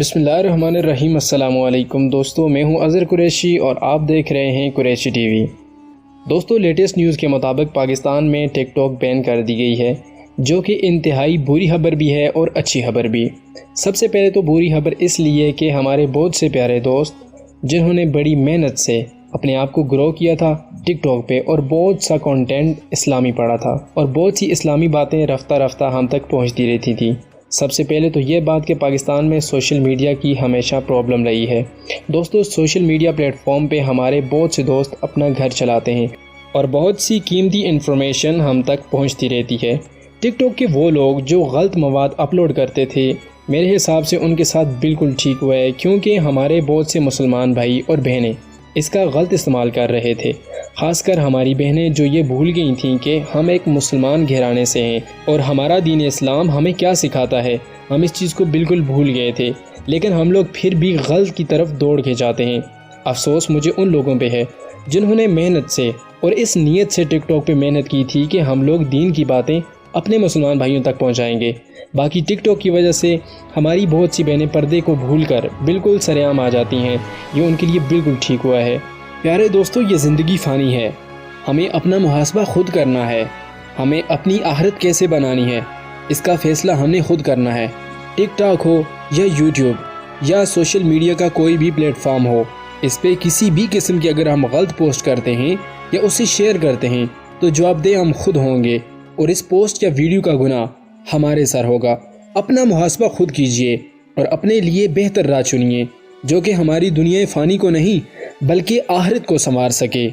بسم اللہ الرحمن الرحیم۔ السلام علیکم دوستو، میں ہوں اظہر قریشی اور آپ دیکھ رہے ہیں قریشی ٹی وی۔ دوستو، لیٹسٹ نیوز کے مطابق پاکستان میں ٹک ٹاک بین کر دی گئی ہے، جو کہ انتہائی بری خبر بھی ہے اور اچھی خبر بھی۔ سب سے پہلے تو بری خبر اس لیے کہ ہمارے بہت سے پیارے دوست جنہوں نے بڑی محنت سے اپنے آپ کو گرو کیا تھا ٹک ٹاک پہ اور بہت سا کنٹینٹ اسلامی پڑا تھا اور بہت سی اسلامی باتیں رفتہ رفتہ ہم تک پہنچتی رہتی تھی۔ سب سے پہلے تو یہ بات کہ پاکستان میں سوشل میڈیا کی ہمیشہ پرابلم رہی ہے۔ دوستو، سوشل میڈیا پلیٹ فارم پہ ہمارے بہت سے دوست اپنا گھر چلاتے ہیں اور بہت سی قیمتی انفارمیشن ہم تک پہنچتی رہتی ہے۔ ٹک ٹاک کے وہ لوگ جو غلط مواد اپلوڈ کرتے تھے، میرے حساب سے ان کے ساتھ بالکل ٹھیک ہوا ہے، کیونکہ ہمارے بہت سے مسلمان بھائی اور بہنیں اس کا غلط استعمال کر رہے تھے۔ خاص کر ہماری بہنیں جو یہ بھول گئی تھیں کہ ہم ایک مسلمان گھرانے سے ہیں اور ہمارا دین اسلام ہمیں کیا سکھاتا ہے، ہم اس چیز کو بالکل بھول گئے تھے، لیکن ہم لوگ پھر بھی غلط کی طرف دوڑ کے جاتے ہیں۔ افسوس مجھے ان لوگوں پہ ہے جنہوں نے محنت سے اور اس نیت سے ٹک ٹاک پہ محنت کی تھی کہ ہم لوگ دین کی باتیں اپنے مسلمان بھائیوں تک پہنچائیں گے۔ باقی ٹک ٹاک کی وجہ سے ہماری بہت سی بہنیں پردے کو بھول کر بالکل سرعام آ جاتی ہیں، یہ ان کے لیے بالکل ٹھیک ہوا ہے۔ پیارے دوستو، یہ زندگی فانی ہے، ہمیں اپنا محاسبہ خود کرنا ہے، ہمیں اپنی آخرت کیسے بنانی ہے اس کا فیصلہ ہم نے خود کرنا ہے۔ ٹک ٹاک ہو یا یوٹیوب یا سوشل میڈیا کا کوئی بھی پلیٹ فارم ہو، اس پہ کسی بھی قسم کی اگر ہم غلط پوسٹ کرتے ہیں یا اسے شیئر کرتے ہیں تو جواب دہ ہم خود ہوں گے اور اس پوسٹ یا ویڈیو کا گناہ ہمارے سر ہوگا۔ اپنا محاسبہ خود کیجئے اور اپنے لیے بہتر راہ چنیے جو کہ ہماری دنیا فانی کو نہیں بلکہ آخرت کو سنوار سکے۔